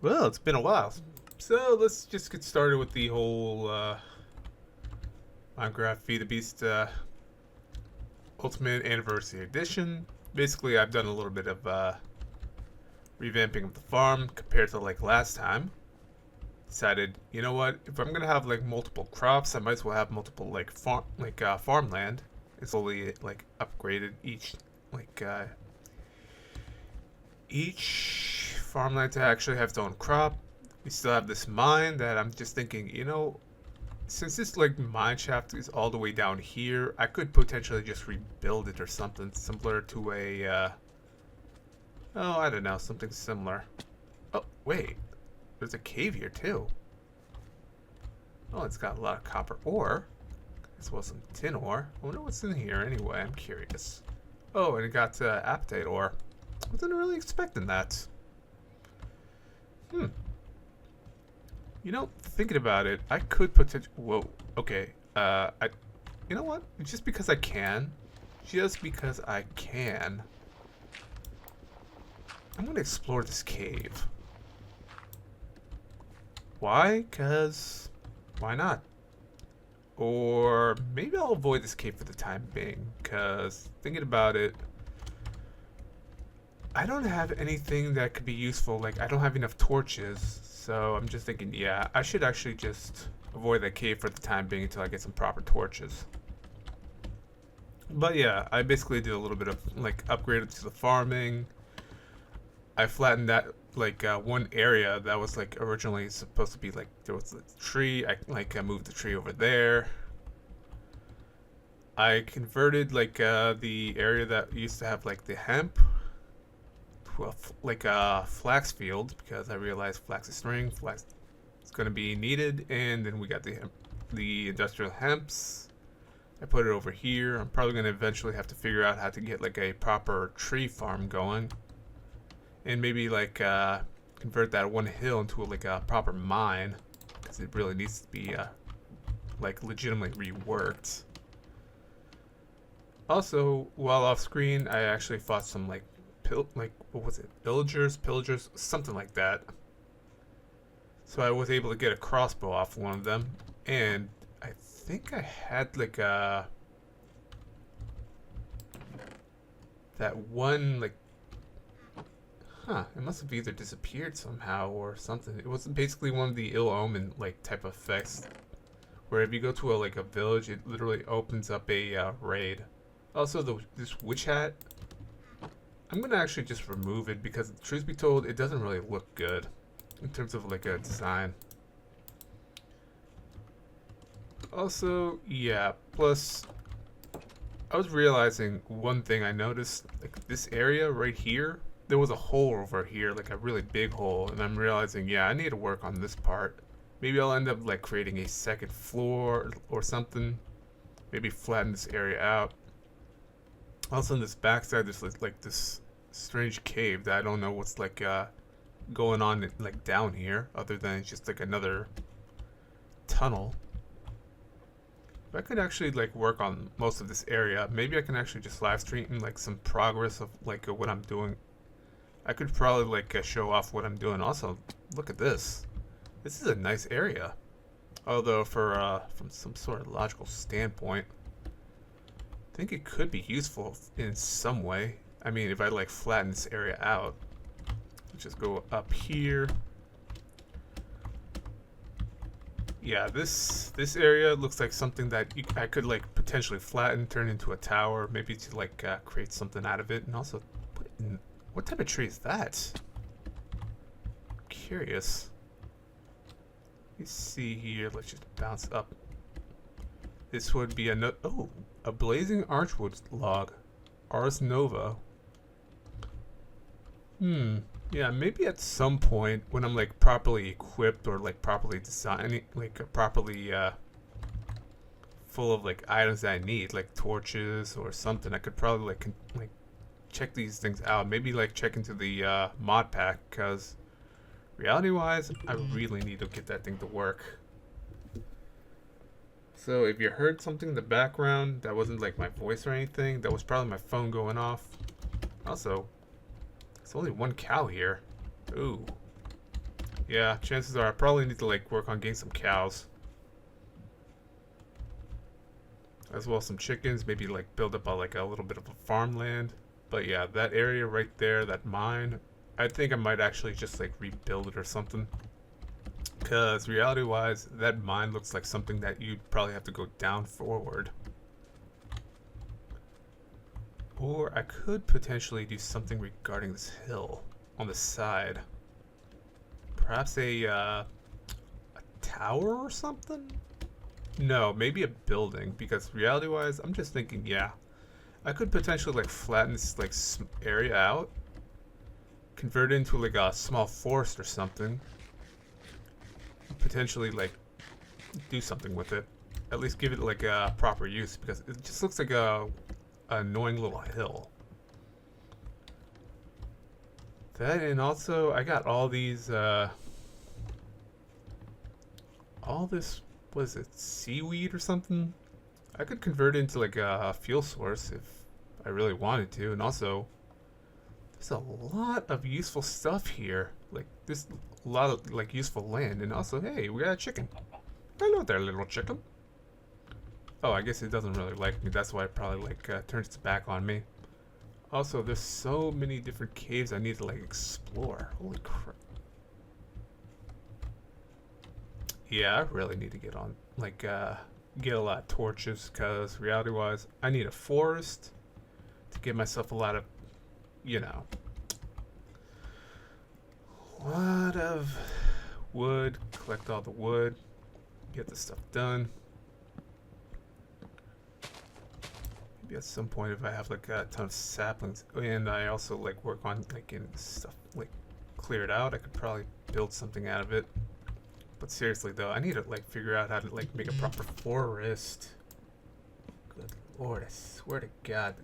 Well, it's been a while. So let's just get started with the whole Minecraft Feed the Beast Ultimate Anniversary Edition. Basically, I've done a little bit of revamping of the farm compared to like last time. Decided, you know what? If I'm gonna have like multiple crops, I might as well have multiple like farmland. It's only like upgraded like uh, each farmland to actually have its own crop. We still have this mine that I'm just thinking, since this like mine shaft is all the way down here, I could potentially just rebuild it or something similar to oh, I don't know, something similar. Oh, wait, there's a cave here too. Oh, it's got a lot of copper ore, as well as some tin ore. I wonder what's in here anyway. I'm curious. Oh, and it got apatite ore. Wasn't really expecting that. Hmm. Thinking about it, I could potentially. Whoa. Okay. I. You know what? Just because I can, I'm gonna explore this cave. Why? Cause why not? Or maybe I'll avoid this cave for the time being. Cause thinking about it, I don't have anything that could be useful. Like I don't have enough torches. So I'm just thinking, yeah, I should actually just avoid that cave for the time being until I get some proper torches. But yeah, I basically did a little bit of like upgraded to the farming. I flattened that like one area that was like originally supposed to be like there was a tree. I moved the tree over there. I converted like the area that used to have like the hemp to like a flax field because I realized flax is string, flax is going to be needed, and then we got the industrial hemps. I put it over here. I'm probably going to eventually have to figure out how to get like a proper tree farm going, and maybe like convert that one hill into like a proper mine because it really needs to be like legitimately reworked. Also, while off screen, I actually fought some like what was it, pillagers, something like that. So I was able to get a crossbow off one of them, and I think I had like that one like, huh? It must have either disappeared somehow or something. It was basically one of the ill omen like type of effects, where if you go to a village, it literally opens up a raid. Also, this witch hat, I'm gonna actually just remove it because, truth be told, it doesn't really look good in terms of like a design. Also, yeah, plus I was realizing one thing I noticed, like this area right here, there was a hole over here, like a really big hole, and I'm realizing, yeah, I need to work on this part. Maybe I'll end up like creating a second floor or something. Maybe flatten this area out. Also on this backside, there's like this strange cave that I don't know what's like going on like down here, other than it's just like another tunnel. If I could actually like work on most of this area, maybe I can actually just live stream like some progress of like what I'm doing. I could probably like show off what I'm doing. Also, look at this. This is a nice area. Although from some sort of logical standpoint, I think it could be useful in some way. I mean, if I like flatten this area out, just go up here. Yeah, this area looks like something that I could like potentially flatten, turn into a tower, maybe to like create something out of it, and also what type of tree is that? I'm curious. Let's see here. Let's just bounce up. This would be a blazing archwood log, Ars Nova. Yeah, maybe at some point when I'm like properly equipped or like properly designed, like properly full of like items that I need, like torches or something, I could probably like check these things out. Maybe like check into the mod pack, because reality-wise, I really need to get that thing to work. So if you heard something in the background that wasn't like my voice or anything, that was probably my phone going off. Also, there's only one cow here. Ooh. Yeah, chances are I probably need to like work on getting some cows. As well as some chickens, maybe like build up like a little bit of a farmland. But yeah, that area right there, that mine, I think I might actually just like rebuild it or something. Because reality wise, that mine looks like something that you'd probably have to go down forward. Or I could potentially do something regarding this hill on the side. Perhaps a tower or something? No, maybe a building. Because reality wise, I'm just thinking, yeah, I could potentially like flatten this like area out, convert it into like a small forest or something. Potentially like do something with it. At least give it like a proper use because it just looks like a annoying little hill. That and also I got all these all this, was it seaweed or something? I could convert it into like a fuel source if I really wanted to, and also there's a lot of useful stuff here. Like this, a lot of like useful land, and also hey, we got a chicken. Hello there, little chicken. Oh, I guess it doesn't really like me. That's why it probably like turns its back on me. Also, there's so many different caves I need to like explore. Holy crap. Yeah, I really need to get on like get a lot of torches because reality wise, I need a forest to give myself a lot of, you know, a lot of wood, collect all the wood, get the stuff done. Maybe at some point if I have like a ton of saplings, and I also like work on like getting stuff like cleared out, I could probably build something out of it. But seriously though, I need to like figure out how to like make a proper forest. Good lord, I swear to God.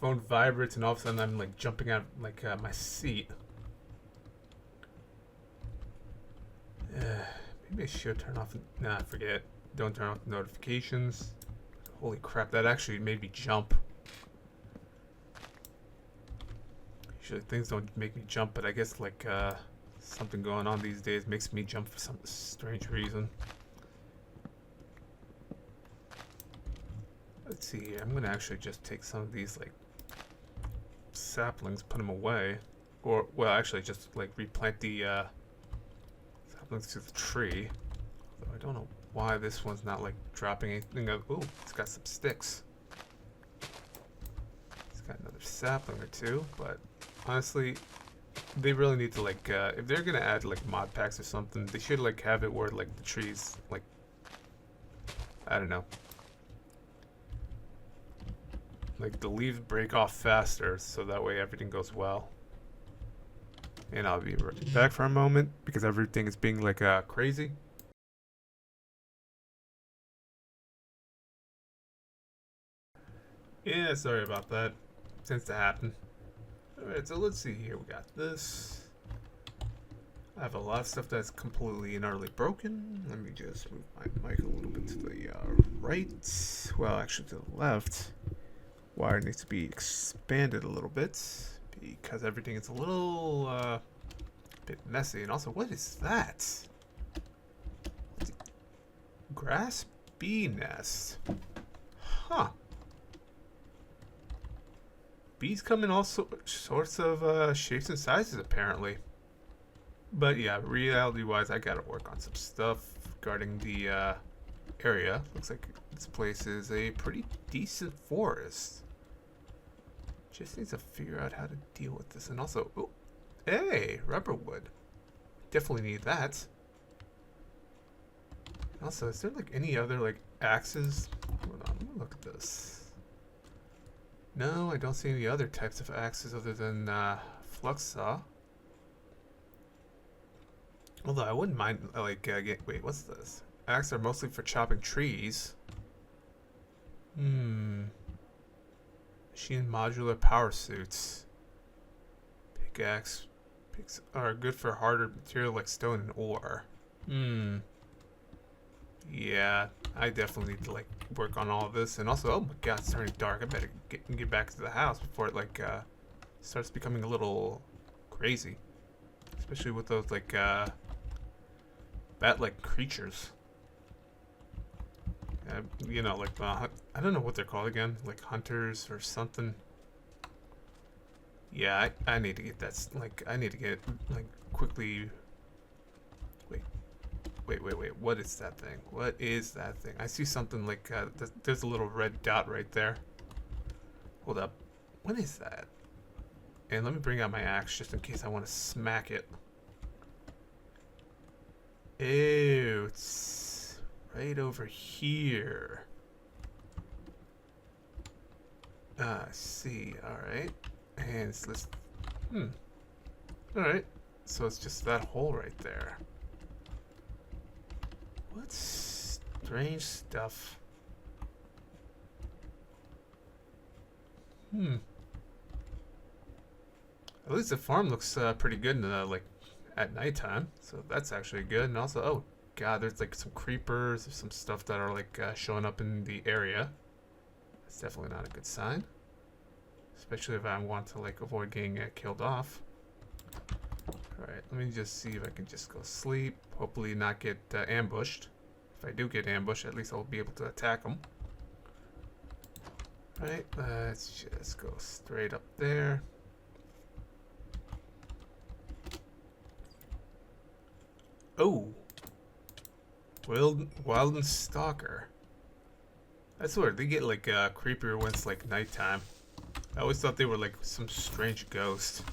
Phone vibrates and all of a sudden I'm like jumping out of like my seat. Maybe I should turn off. Nah, forget. Don't turn off the notifications. Holy crap, that actually made me jump. Usually things don't make me jump, but I guess like something going on these days makes me jump for some strange reason. Let's see here. I'm gonna actually just take some of these like saplings, put them away, or well, actually just like replant the saplings to the tree. Although I don't know why this one's not like dropping anything. Oh, it's got some sticks. It's got another sapling or two, but honestly, they really need to like if they're gonna add like mod packs or something, they should like have it where like the trees like, I don't know, like the leaves break off faster so that way everything goes well. And I'll be right back for a moment because everything is being like crazy. Yeah, sorry about that. Tends to happen. Alright, so let's see here. We got this. I have a lot of stuff that's completely and utterly broken. Let me just move my mic a little bit to the right. Well, actually to the left. Wire needs to be expanded a little bit because everything is a little bit messy. And also, what is that? Grass bee nest. Huh. Bees come in all sorts of shapes and sizes, apparently. But yeah, reality-wise, I gotta work on some stuff regarding the area. Looks like this place is a pretty decent forest. Just need to figure out how to deal with this. And also, oh, hey, rubber wood. Definitely need that. Also, is there like any other like axes? Hold on, let me look at this. No, I don't see any other types of axes other than flux saw. Although I wouldn't mind like wait, what's this? Axes are mostly for chopping trees. Machine modular power suits. Picks are good for harder material like stone and ore. Yeah, I definitely need to like work on all of this. And also, oh my god, it's turning dark. I better get back to the house before it like starts becoming a little crazy. especially with those like bat-like creatures. You know, like I don't know what they're called again, like hunters or something. Yeah, I need to get that. Like, I need to get like quickly. Wait. What is that thing? What is that thing? I see something like there's a little red dot right there. Hold up. What is that? And let me bring out my axe just in case I want to smack it. Ew, it's right over here. See, alright. And let's... Alright. So it's just that hole right there. What strange stuff. At least the farm looks pretty good in the, like, at nighttime. So that's actually good. And also, oh god, there's like some creepers, there's some stuff that are like showing up in the area. That's definitely not a good sign. Especially if I want to like avoid getting killed off. Alright, let me just see if I can just go sleep. Hopefully not get ambushed. If I do get ambushed, at least I'll be able to attack them. Alright, let's just go straight up there. Oh! Wild and Stalker. I swear, they get like creepier when it's like nighttime. I always thought they were like some strange ghost.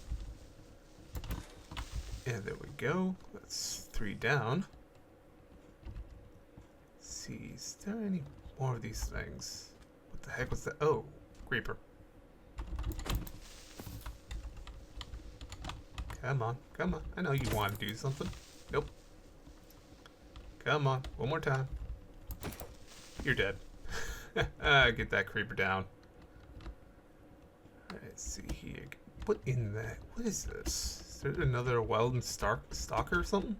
And there we go. That's 3 down. Let's see, is there any more of these things? What the heck was that? Oh, creeper. Come on, come on. I know you want to do something. Nope. Come on, one more time. You're dead. Get that creeper down. Let's see here. What in that? What is this? Is there another wild and stalker or something?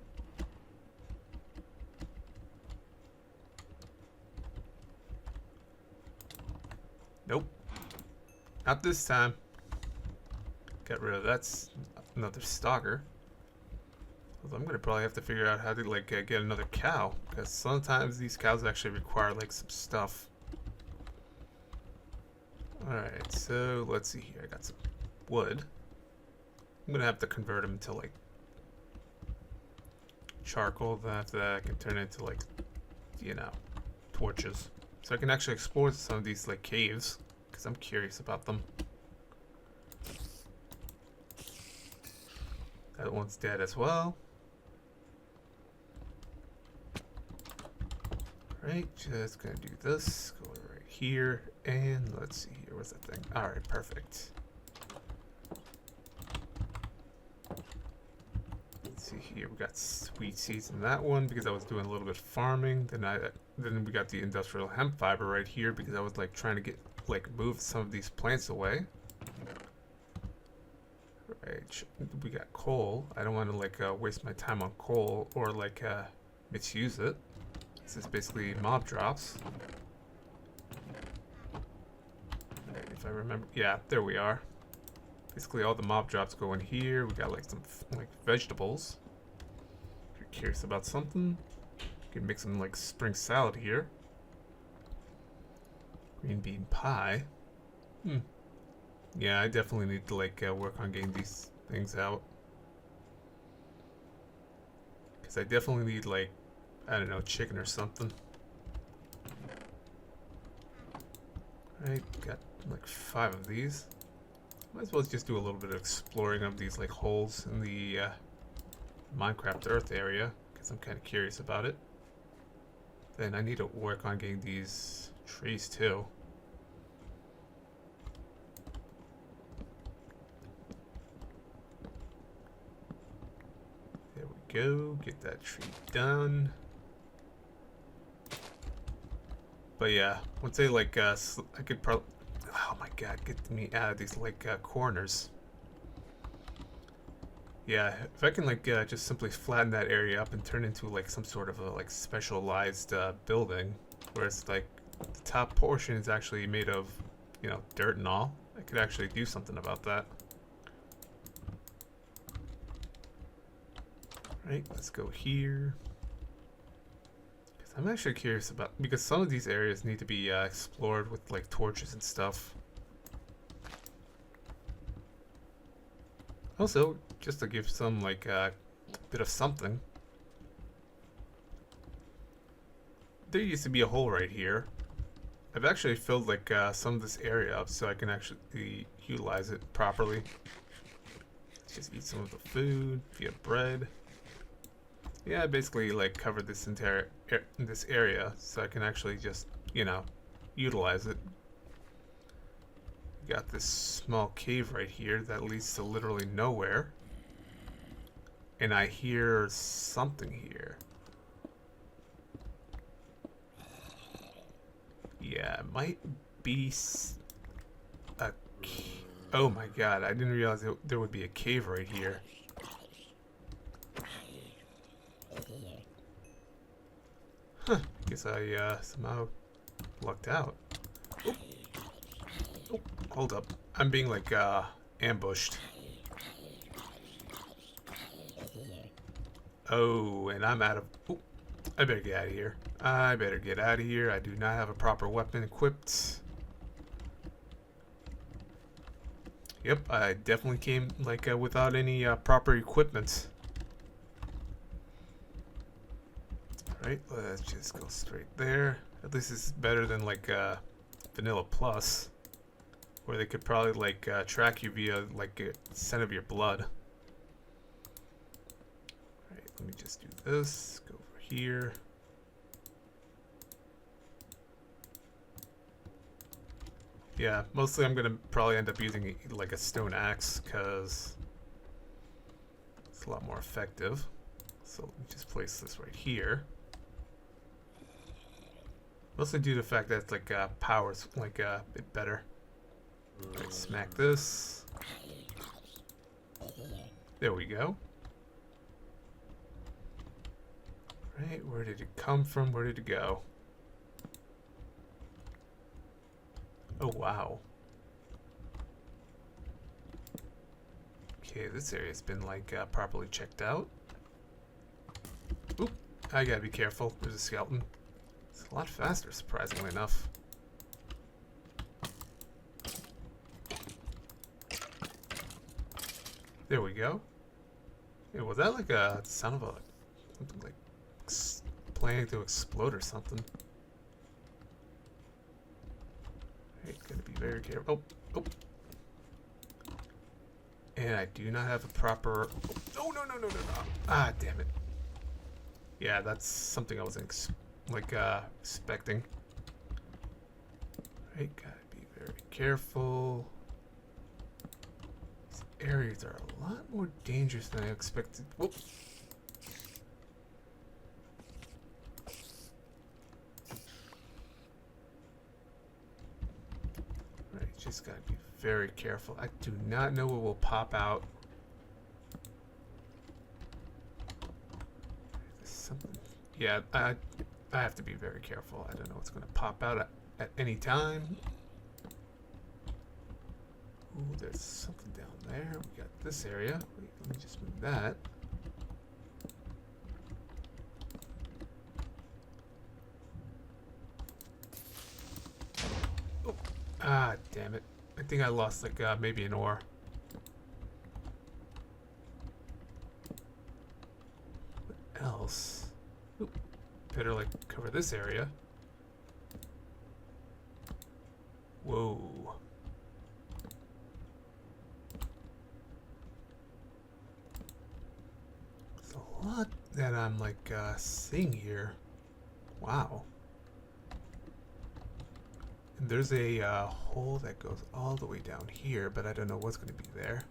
Nope. Not this time. Get rid of that's another stalker. I'm gonna probably have to figure out how to like get another cow, because sometimes these cows actually require like some stuff. Alright, so let's see here. I got some wood. I'm gonna have to convert them to like charcoal. Then after that I can turn it into like, you know, torches. So I can actually explore some of these like caves, because I'm curious about them. That one's dead as well. Right, just gonna do this. Go right here, and let's see here. What's that thing? All right, perfect. Let's see here. We got sweet seeds in that one because I was doing a little bit of farming. Then we got the industrial hemp fiber right here because I was like trying to get like move some of these plants away. Right, we got coal. I don't want to like waste my time on coal or like misuse it. This is basically mob drops. Right, if I remember, yeah, there we are. Basically, all the mob drops go in here. We got like some like vegetables. If you're curious about something, you can make some like spring salad here. Green bean pie. Yeah, I definitely need to like work on getting these things out. Because I definitely need like, I don't know, chicken or something. Right, got like 5 of these. Might as well just do a little bit of exploring of these like holes in the Minecraft Earth area, because I'm kind of curious about it. Then I need to work on getting these trees too. There we go, get that tree done. But yeah, once they like, I could probably, oh my god, get me out of these like corners. Yeah, if I can like just simply flatten that area up and turn into like some sort of a like specialized building, where it's like the top portion is actually made of, you know, dirt and all, I could actually do something about that. Right, let's go here. I'm actually curious about, because some of these areas need to be explored with like torches and stuff. Also, just to give some like bit of something. There used to be a hole right here. I've actually filled like some of this area up so I can actually utilize it properly. Let's just eat some of the food, via bread. Yeah, I basically like covered this entire this area so I can actually just, you know, utilize it. Got this small cave right here that leads to literally nowhere. And I hear something here. Yeah, it might be a... Oh my god, I didn't realize there would be a cave right here. Huh, guess I somehow lucked out. Oh. Oh, hold up. I'm being like ambushed. Oh, and I'm out of... Oh, I better get out of here. I better get out of here. I do not have a proper weapon equipped. Yep, I definitely came like without any proper equipment. Alright, let's just go straight there. At least it's better than like Vanilla Plus, where they could probably like track you via like a scent of your blood. Alright, let me just do this. Go over here. Yeah, mostly I'm gonna probably end up using like a stone axe because it's a lot more effective. So let me just place this right here. Mostly due to the fact that it's like power's like a bit better. Right, smack this. There we go. Right, where did it come from? Where did it go? Oh, wow. Okay, this area's been like properly checked out. Oop, I gotta be careful. There's a skeleton. It's a lot faster, surprisingly enough. There we go. Hey, was that like a sound of a something like planning to explode or something? Right, gotta be very careful. Oh, oh. And I do not have a proper. Oh no no no no no! Ah, damn it. Yeah, that's something I wasn't expecting. Right, gotta be very careful. These areas are a lot more dangerous than I expected. Whoop. Right, just gotta be very careful. I do not know what will pop out. There's something. Yeah, I have to be very careful. I don't know what's gonna pop out at any time. Ooh, there's something down there. We got this area. Wait, let me just move that. Oh, ah, damn it. I think I lost like maybe an ore. What else? Oop. Better like cover this area. Whoa. There's a lot that I'm like seeing here. Wow. And there's a hole that goes all the way down here, but I don't know what's going to be there.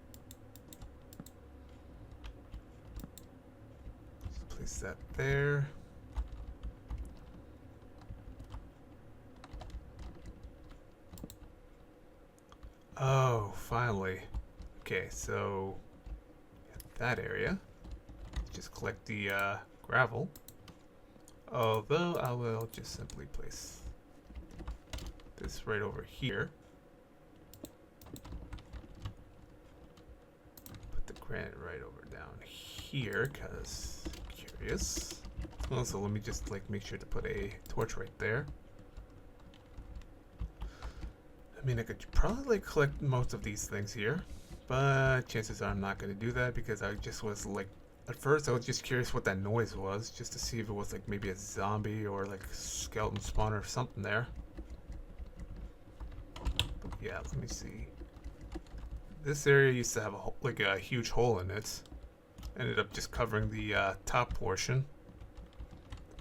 Just place that there. Oh, finally. Okay, so that area. Just collect the gravel. Although I will just simply place this right over here. Put the granite right over down here because curious. Also, let me just like make sure to put a torch right there. I mean, I could probably like collect most of these things here, but chances are I'm not going to do that because I just was like, at first I was just curious what that noise was, just to see if it was like maybe a zombie or like skeleton spawner or something there. But yeah, let me see. This area used to have like a huge hole in it. Ended up just covering the top portion.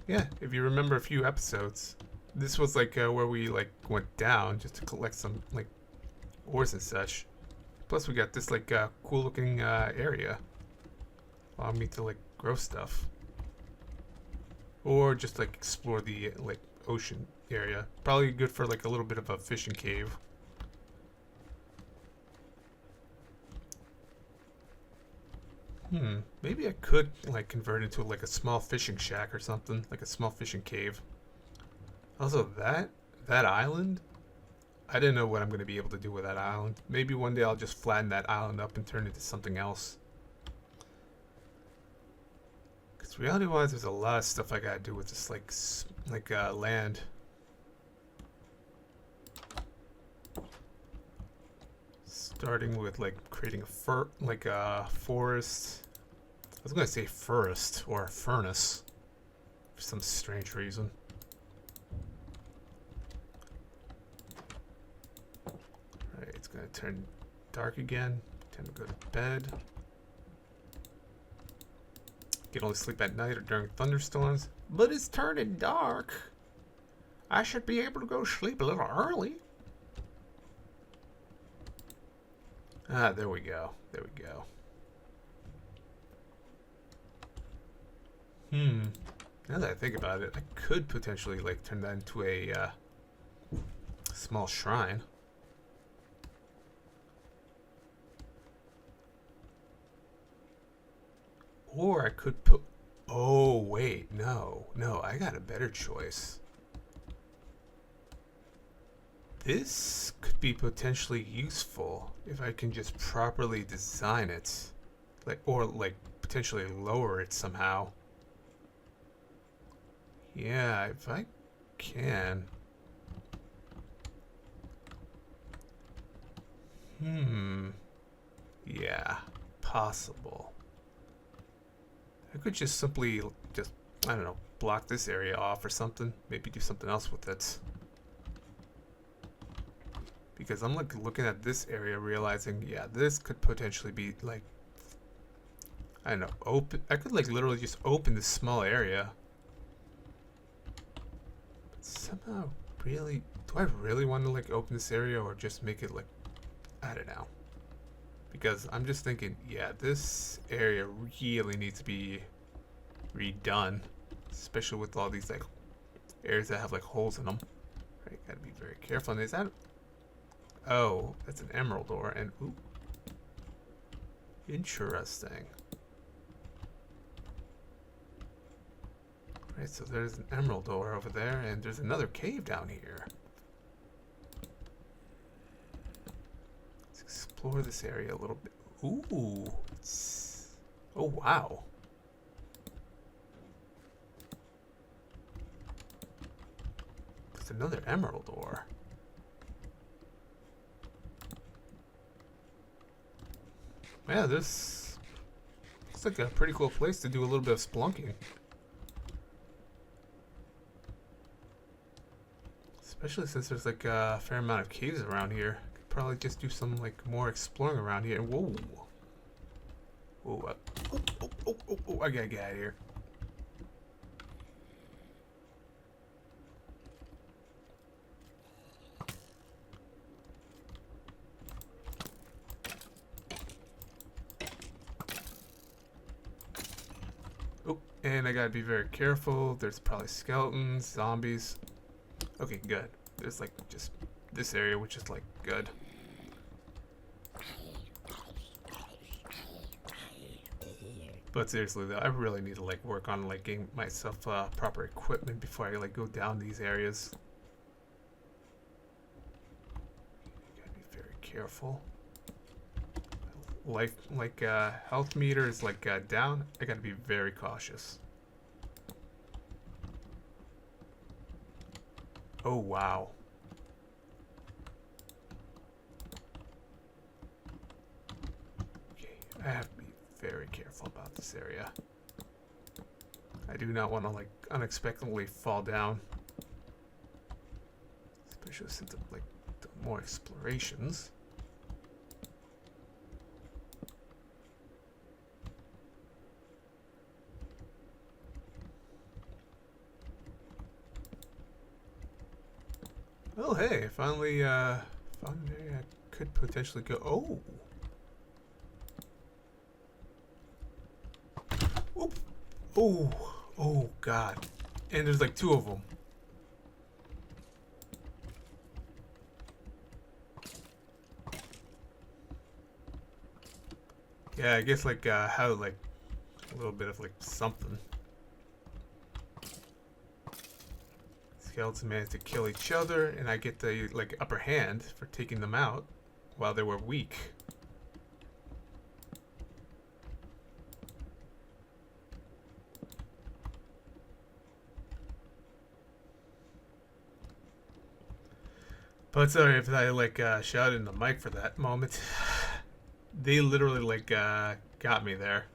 Yeah, if you remember a few episodes, this was like where we like went down just to collect some like ores and such. Plus we got this like cool looking area. Allow me to like grow stuff. Or just like explore the like ocean area. Probably good for like a little bit of a fishing cave. Maybe I could like convert into like a small fishing shack or something, like a small fishing cave. Also, that island, I didn't know what I'm going to be able to do with that island. Maybe one day I'll just flatten that island up and turn it into something else. Because reality-wise, there's a lot of stuff I gotta do with this like land. Starting with like creating a forest. I was gonna say forest or a furnace for some strange reason. Alright, it's gonna turn dark again. Time to go to bed. Can only sleep at night or during thunderstorms. But it's turning dark. I should be able to go sleep a little early. Ah, there we go. There we go. Now that I think about it, I could potentially like turn that into a small shrine. Or I could put... Oh, wait. No. No, I got a better choice. This could be potentially useful if I can just properly design it. Or potentially lower it somehow. Yeah, if I can. Yeah, possible. I could just simply I don't know, block this area off or something. Maybe do something else with it. Because I'm like looking at this area, realizing, yeah, this could potentially be like, I don't know, open. I could like literally just open this small area. But somehow, really, do I really want to like open this area or just make it like, I don't know. Because I'm just thinking, yeah, this area really needs to be redone, especially with all these like areas that have like holes in them. Right, gotta be very careful. And is that? Oh, that's an emerald ore, and ooh, interesting. Right, so there's an emerald ore over there, and there's another cave down here. Let's explore this area a little bit. Ooh, oh wow. There's another emerald ore. Yeah, this looks like a pretty cool place to do a little bit of spelunking. Especially since there's like a fair amount of caves around here. Could probably just do some like more exploring around here. Whoa. Whoa. Oh, I gotta get out of here. And I gotta be very careful. There's probably skeletons, zombies. Okay, good. There's like just this area, which is like good. But seriously though, I really need to like work on like getting myself proper equipment before I like go down these areas. Gotta be very careful. health meter is down, I gotta be very cautious. Oh wow. Okay, I have to be very careful about this area. I do not want to unexpectedly fall down. Especially since I'm doing more explorations. Well, hey, finally found an area I could potentially go. Oh! Oh! Oh! Oh, God. And there's two of them. Yeah, I guess how a little bit of something. Skeletons managed to kill each other, and I get the upper hand for taking them out while they were weak. But sorry if I shouted in the mic for that moment. They literally got me there.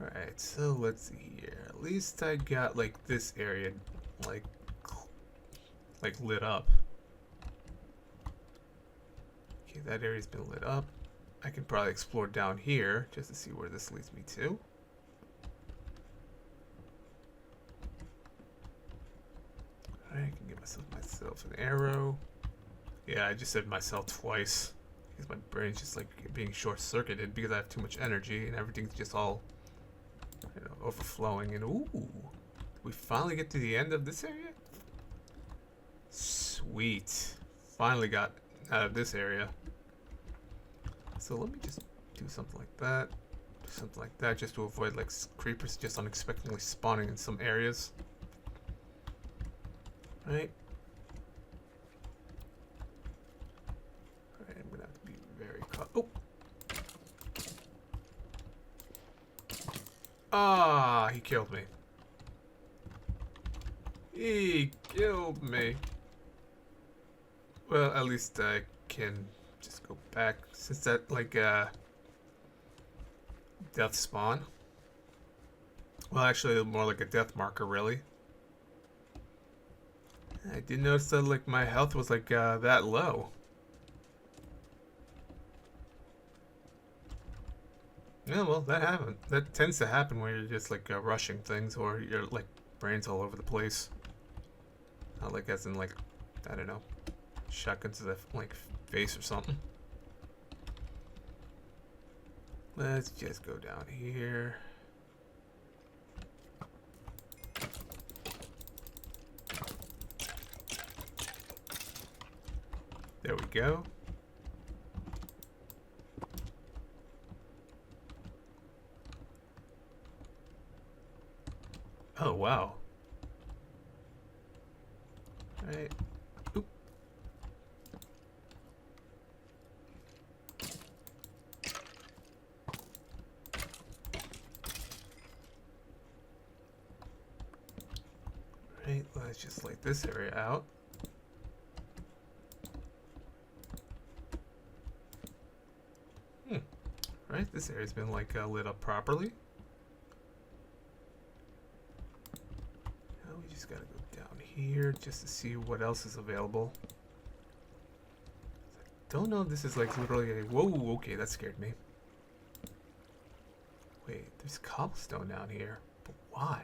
Alright, so let's see here. At least I got this area lit up. Okay, that area's been lit up. I can probably explore down here just to see where this leads me to. Alright, I can give myself an arrow. Yeah, I just said myself twice. Because my brain's just being short-circuited because I have too much energy and everything's just all overflowing. And ooh, we finally get to the end of this area? Sweet. Finally got out of this area. So let me just do something like that. Do something like that just to avoid creepers just unexpectedly spawning in some areas. Right? Alright, I'm gonna have to be very cautious. Oh! Ah, he killed me. He killed me. Well, at least I can just go back since that death spawn. Well, actually, more like a death marker, really. I did notice that my health was that low. Yeah, well, that happened. That tends to happen when you're just rushing things or your brains all over the place. Not as in I don't know, shotgun to the face or something. Let's just go down here. There we go. Oh, wow. Alright. Oop. Alright, let's just light this area out. Right, this area's been lit up properly. Now we just gotta go down here just to see what else is available. I don't know if this is literally a... Whoa, okay, that scared me. Wait, there's cobblestone down here, but why?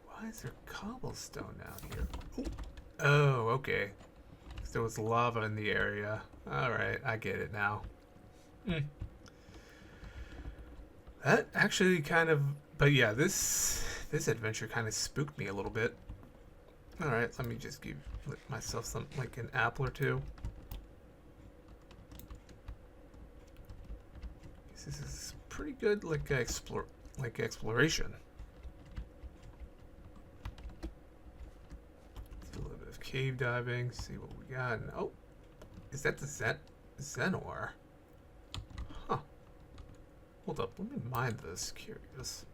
Why is there cobblestone down here? Ooh. Oh, okay. There was lava in the area. Alright, I get it now. That actually kind of... But yeah, this adventure kind of spooked me a little bit. Alright, let me just give myself something an apple or two. This is pretty good exploration. cave diving. See what we got. And, oh, is that the Zen ore? Huh. Hold up. Let me mine this. Curious.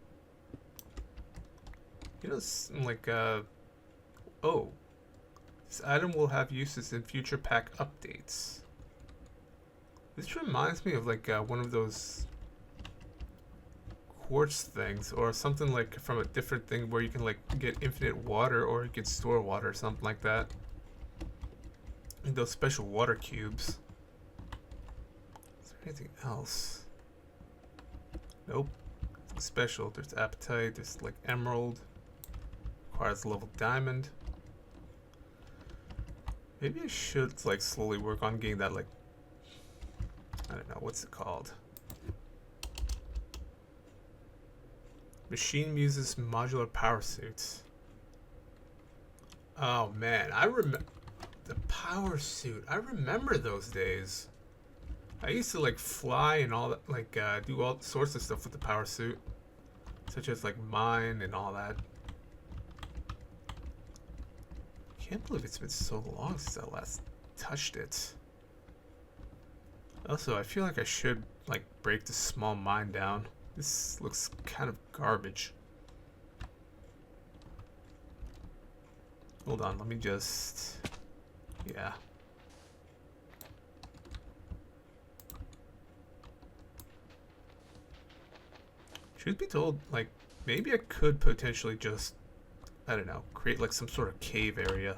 You know, like, oh. This item will have uses in future pack updates. This reminds me of, like, one of those quartz things, or something like from a different thing where you can, like, get infinite water, or you can store water, or something like that. And those special water cubes. Is there anything else? Nope. Nothing special. There's appetite. There's, like, emerald. Requires a level diamond. Maybe I should, like, slowly work on getting that, like, I don't know, what's it called? Machine uses modular power suits. Oh man, I remember the power suit. I remember those days. I used to, like, fly and all that, like, do all sorts of stuff with the power suit, such as, like, mine and all that. Can't believe it's been so long since I last touched it. Also, I feel like I should, like, break this small mine down. This looks kind of garbage. Hold on, let me just... Yeah. Truth be told, like, maybe I could potentially just, I don't know, create, like, some sort of cave area.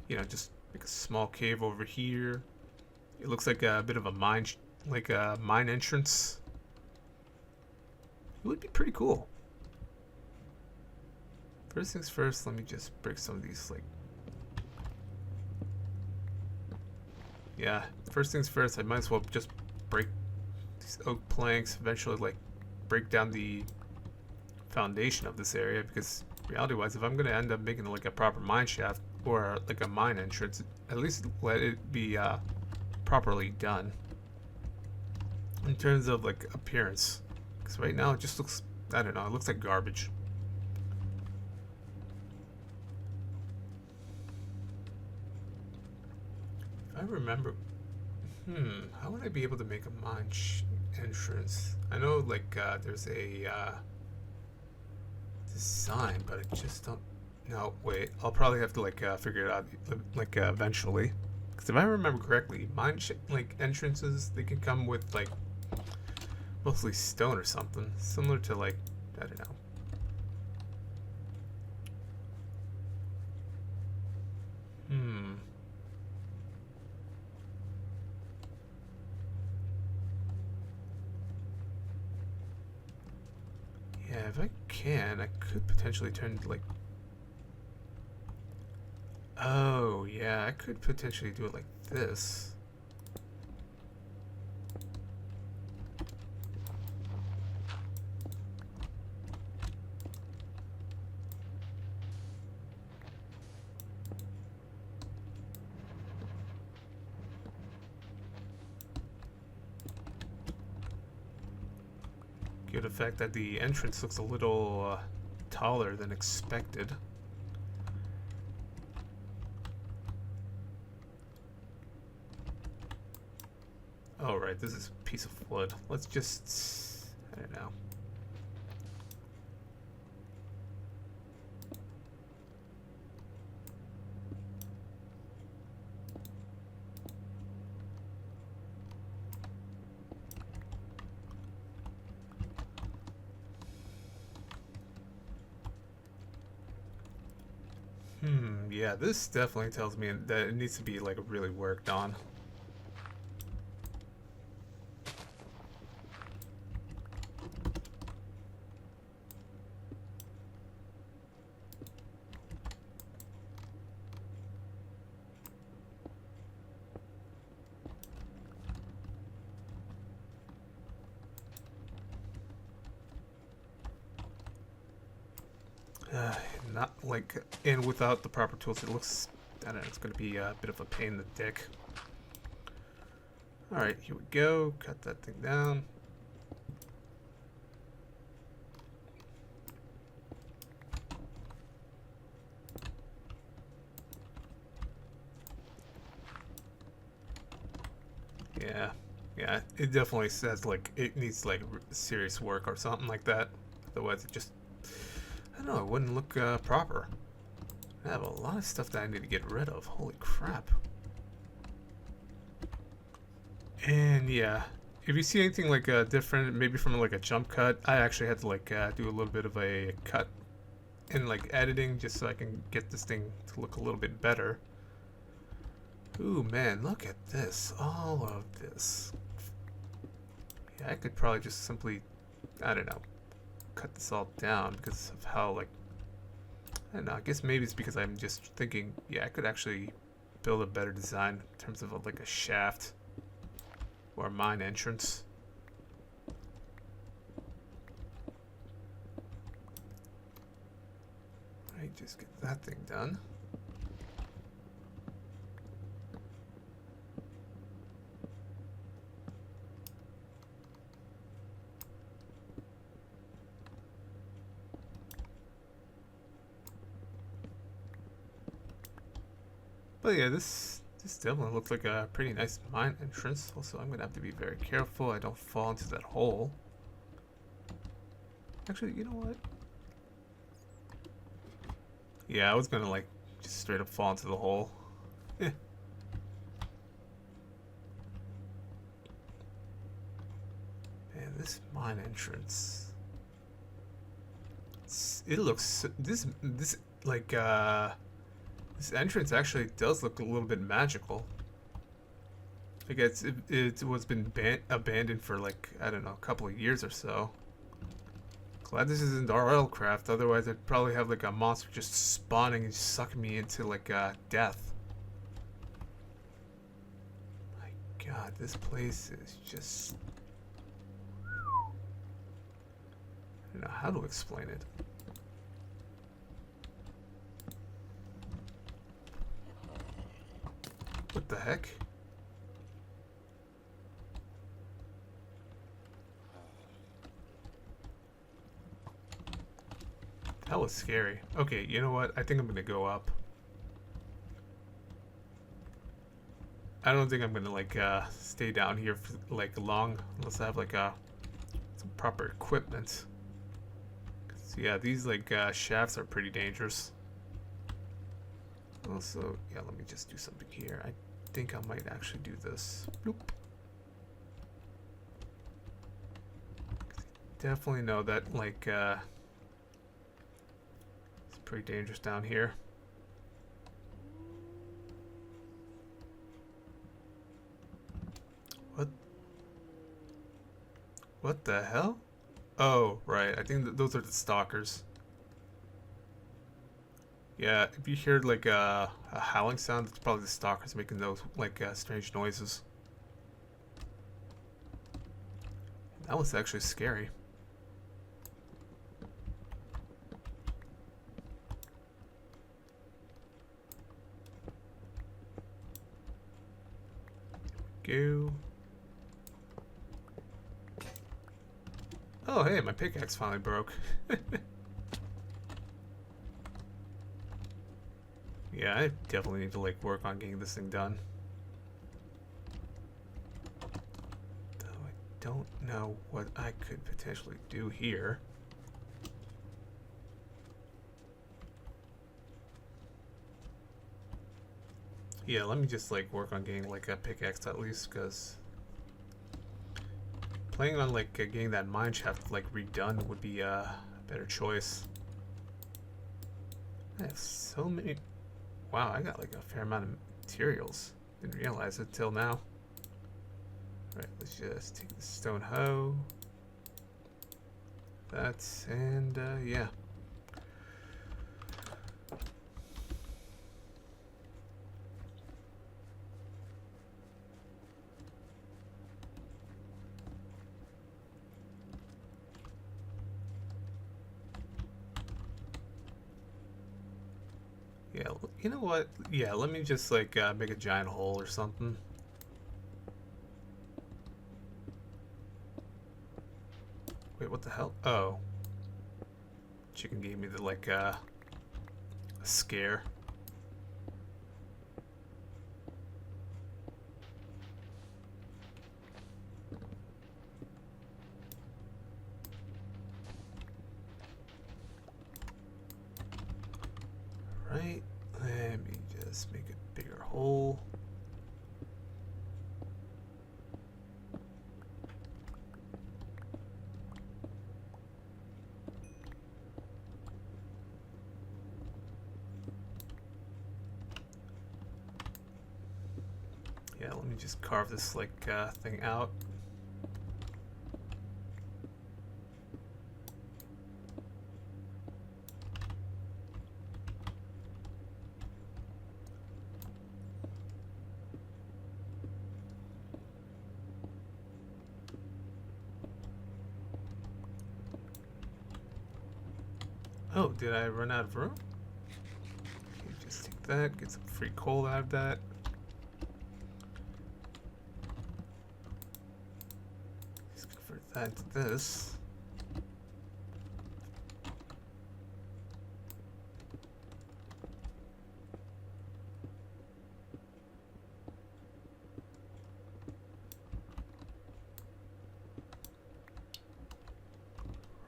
You know, just like a small cave over here. It looks like a bit of a mine, like a mine entrance. It would be pretty cool. First things first, let me just break some of these, like... Yeah, first things first, I might as well just break these oak planks, eventually, like, break down the foundation of this area, because reality-wise, if I'm going to end up making, like, a proper mine shaft, or, like, a mine entrance, at least let it be, properly done. In terms of, like, appearance. Because right now, it just looks, I don't know, it looks like garbage. If I remember... how would I be able to make a mine entrance? I know, like, there's a, design, but I just don't... No, wait. I'll probably have to, like, figure it out, like, eventually. Because if I remember correctly, mine, like, entrances, they can come with, like, mostly stone or something. Similar to, like, I don't know. Yeah, if I can, I could potentially turn, like... Oh, yeah, I could potentially do it like this. Good effect that the entrance looks a little taller than expected. Oh, right, this is a piece of wood. Let's just... I don't know. Yeah, this definitely tells me that it needs to be, like, really worked on. Not like, and without the proper tools, it looks, I don't know, it's going to be a bit of a pain in the dick. Alright, here we go. Cut that thing down. Yeah, yeah. It definitely says like it needs like serious work or something like that. Otherwise, it just I don't know. It wouldn't look proper. I have a lot of stuff that I need to get rid of. Holy crap. And yeah, if you see anything like different, maybe from like a jump cut, I actually had to like do a little bit of a cut in like editing just so I can get this thing to look a little bit better. Ooh man, look at this. All of this. Yeah, I could probably just simply, I don't know, cut this all down because of how like, I don't know, I guess maybe it's because I'm just thinking, yeah, I could actually build a better design in terms of like a shaft or a mine entrance. Right, just get that thing done. But yeah, this definitely looks like a pretty nice mine entrance. Also, I'm gonna have to be very careful I don't fall into that hole. Actually, you know what? Yeah, I was gonna like just straight up fall into the hole. Eh. Man, this mine entrance. It looks this like this entrance actually does look a little bit magical. I guess it was been abandoned for like, I don't know, a couple of years or so. Glad this isn't RLcraft, otherwise I'd probably have like a monster just spawning and sucking me into like death. My god, this place is just... I don't know how to explain it. What the heck? That was scary. Okay, you know what? I think I'm gonna go up. I don't think I'm gonna like stay down here for like long unless I have like some proper equipment. So yeah, these like shafts are pretty dangerous. Also, yeah, let me just do something here. I think I might actually do this. Bloop. Definitely know that like it's pretty dangerous down here. What the hell? Oh, right. I think those are the stalkers. Yeah, if you hear like a howling sound, it's probably the stalkers making those like strange noises. That was actually scary. Go. Oh, hey, my pickaxe finally broke. Yeah, I definitely need to like work on getting this thing done. Though I don't know what I could potentially do here. Yeah, let me just like work on getting like a pickaxe at least, because planning on like getting that mine shaft like redone would be a better choice. I have so many. Wow, I got like a fair amount of materials. Didn't realize it till now. Alright, let's just take the stone hoe. That's, and yeah. Yeah, you know what? Yeah, let me just like make a giant hole or something. Wait, what the hell? Oh. Chicken gave me the like a scare. Yeah, let me just carve this like thing out. Oh, did I run out of room? Okay, just take that, get some free coal out of that. Just convert that to this.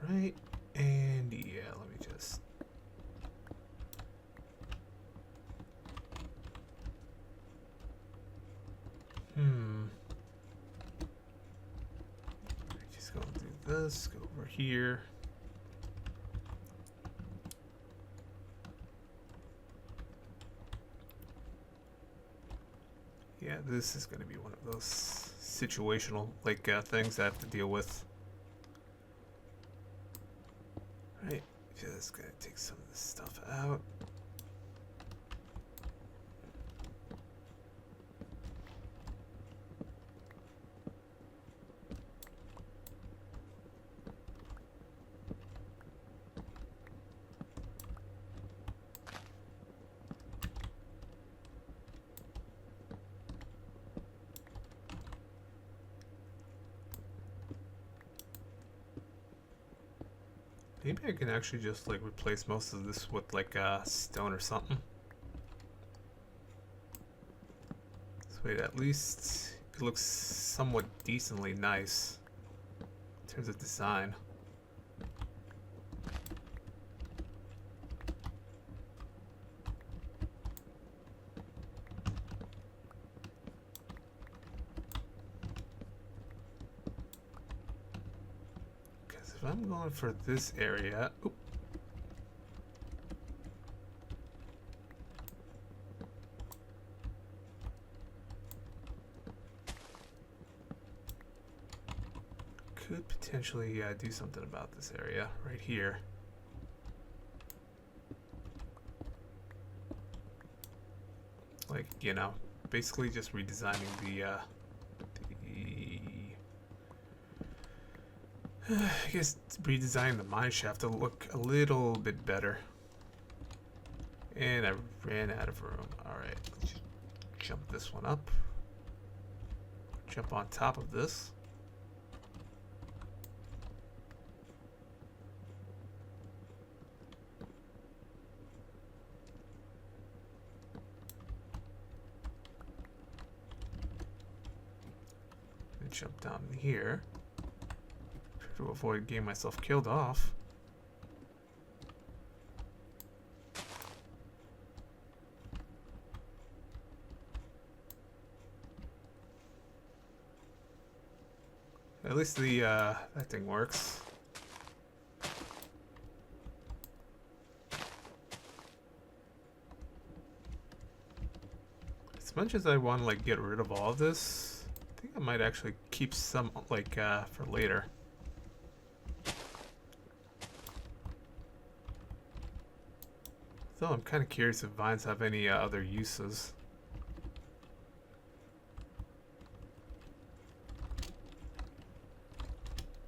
Right, and yeah, let me just... Just gonna do this, go over here. Yeah, this is gonna be one of those situational, like, things I have to deal with. Right, just gonna take some of this stuff out. Maybe I can actually just like replace most of this with like stone or something. This way at least it looks somewhat decently nice in terms of design. If I'm going for this area, oop. Could potentially do something about this area right here. Like, you know, basically just redesigning I guess redesign the mine shaft to look a little bit better. And I ran out of room. Alright, let's just jump this one up. Jump on top of this. And jump down here. To avoid getting myself killed off. At least the that thing works. As much as I want to like get rid of all of this, I think I might actually keep some like for later. Though I'm kind of curious if vines have any other uses.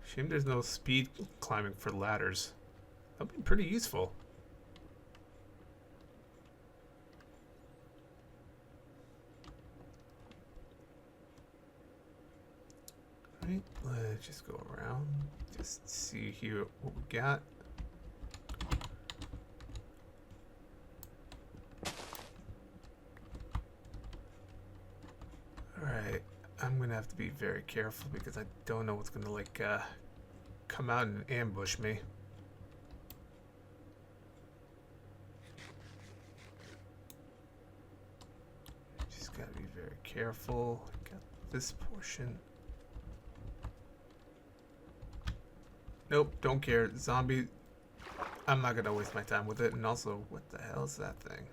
Shame there's no speed climbing for ladders. That'd be pretty useful. Alright, let's just go around. Just see here what we got. Alright, I'm gonna have to be very careful because I don't know what's gonna like come out and ambush me. Just gotta be very careful. Got this portion. Nope, don't care. Zombie. I'm not gonna waste my time with it. And also, what the hell is that thing?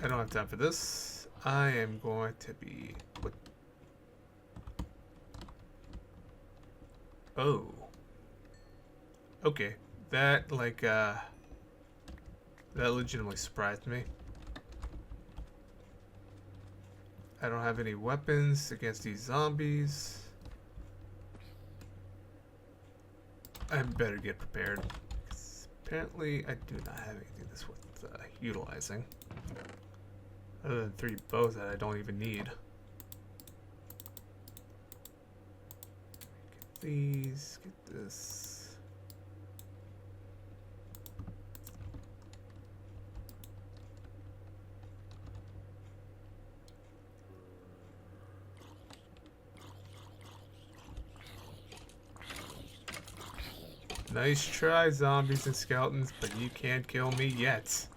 I don't have time for this. I am going to be... What? Oh. Okay. That, like, that legitimately surprised me. I don't have any weapons against these zombies. I better get prepared. Apparently, I do not have anything that's worth utilizing. Other than 3 bows that I don't even need. Get these, get this. Nice try, zombies and skeletons, but you can't kill me yet.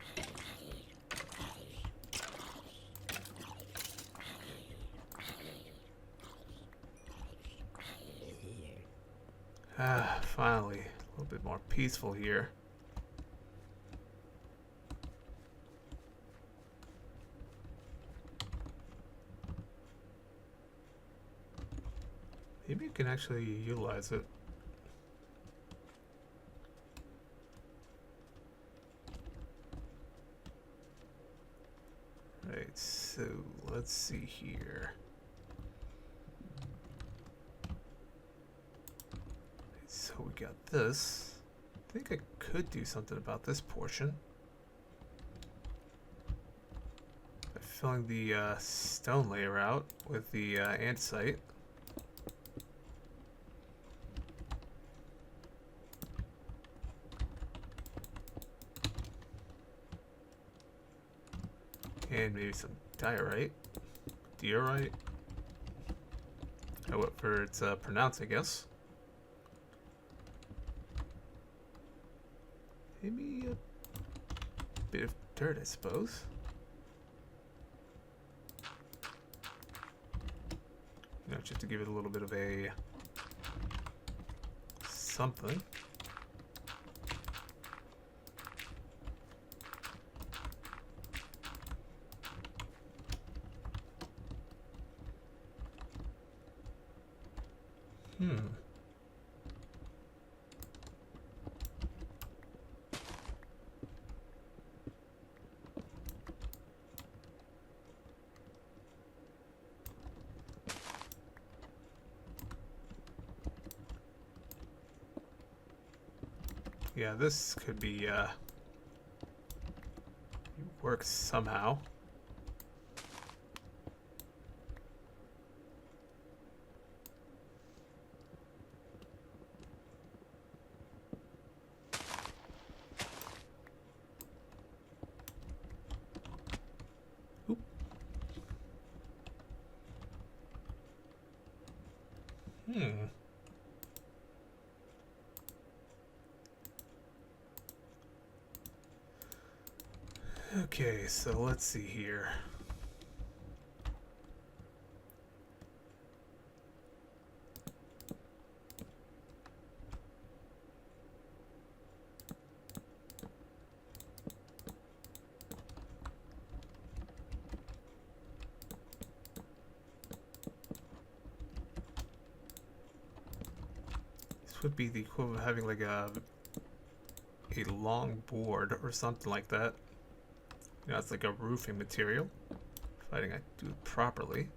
Ah, finally. A little bit more peaceful here. Maybe you can actually utilize it. Right, so let's see here. So we got this. I think I could do something about this portion. By filling the stone layer out with the andesite. And maybe some diorite. Diorite. However it's pronounced, I guess. Maybe a bit of dirt, I suppose. You know, just to give it a little bit of a something. Yeah, this could be work somehow. Oop. Okay, so let's see here. This would be the equivalent of having like a long board or something like that. You know, it's like a roofing material, providing I do it properly.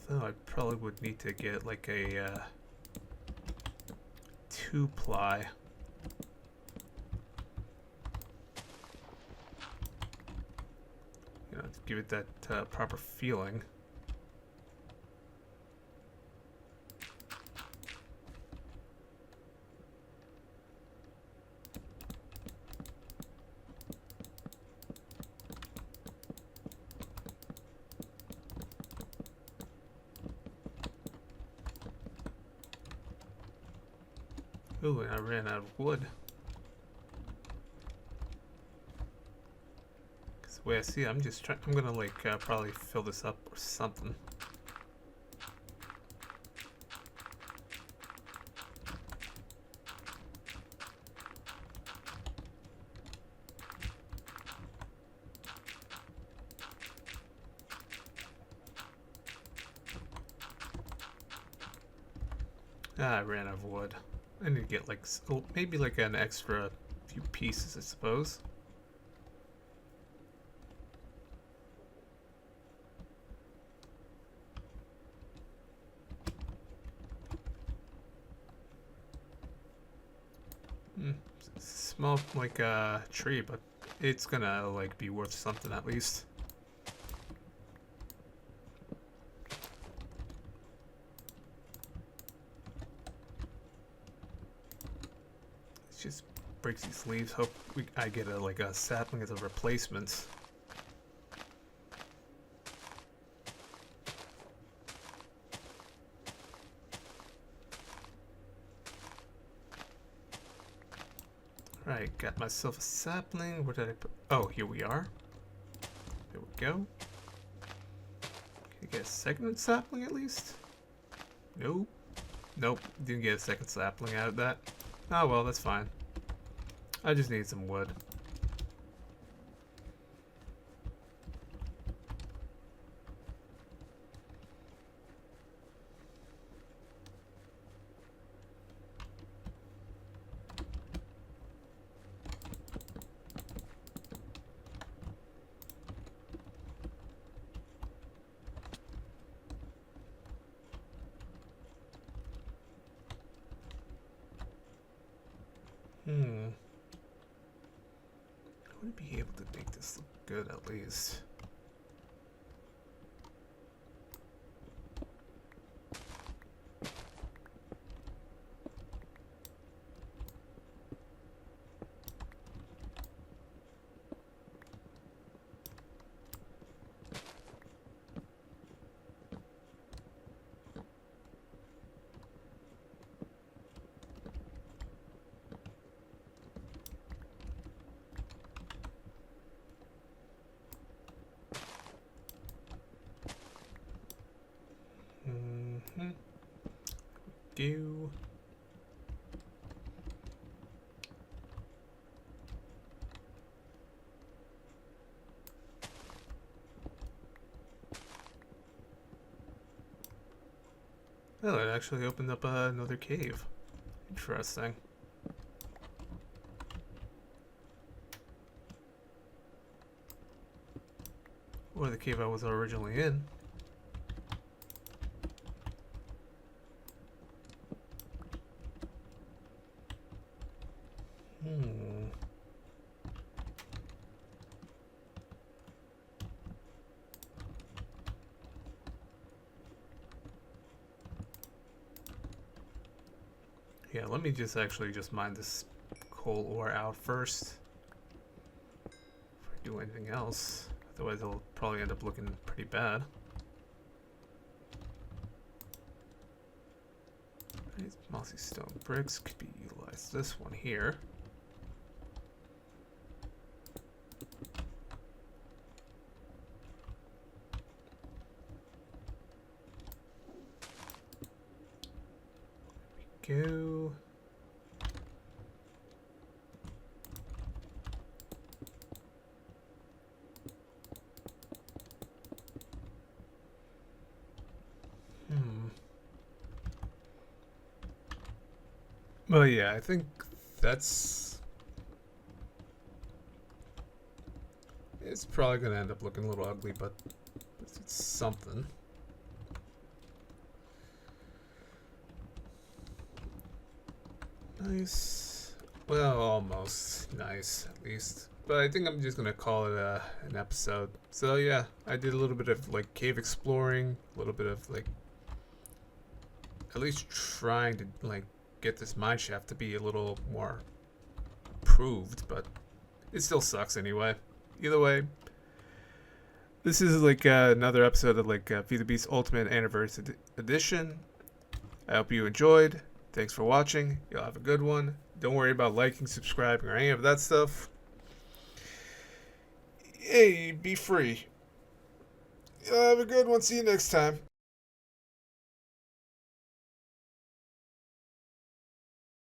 So I probably would need to get like a 2-ply. You know, to give it that proper feeling. Ooh, and I ran out of wood. So The way I see it, I'm just trying. I'm gonna like probably fill this up or something. Ah, I ran out of wood. I need to get like maybe like an extra few pieces, I suppose. Small like tree, but it's gonna like be worth something at least. It just breaks these leaves. Hope I get like a sapling as a replacement. Right, got myself a sapling. Where did I put? Oh, here we are. There we go. Can you get a second sapling at least? Nope. Nope, didn't get a second sapling out of that. Oh well, that's fine. I just need some wood. I would be able to make this look good at least. Do. Oh, it actually opened up another cave. Interesting. Or the cave I was originally in. Yeah, let me just actually just mine this coal ore out first before I do anything else. Otherwise it'll probably end up looking pretty bad. These mossy stone bricks could be utilized. This one here. There we go. Well, yeah, I think that's... It's probably going to end up looking a little ugly, but it's something. Nice. Well, almost nice, at least. But I think I'm just going to call it an episode. So, yeah, I did a little bit of, like, cave exploring, a little bit of, like, at least trying to, like, get this mine shaft to be a little more improved, but it still sucks anyway. Either way, this is like another episode of like Feed the Beast Ultimate Anniversary Edition. I hope you enjoyed. Thanks for watching. You'll have a good one. Don't worry about liking, subscribing, or any of that stuff. hey, be free. Have a good one. See you next time.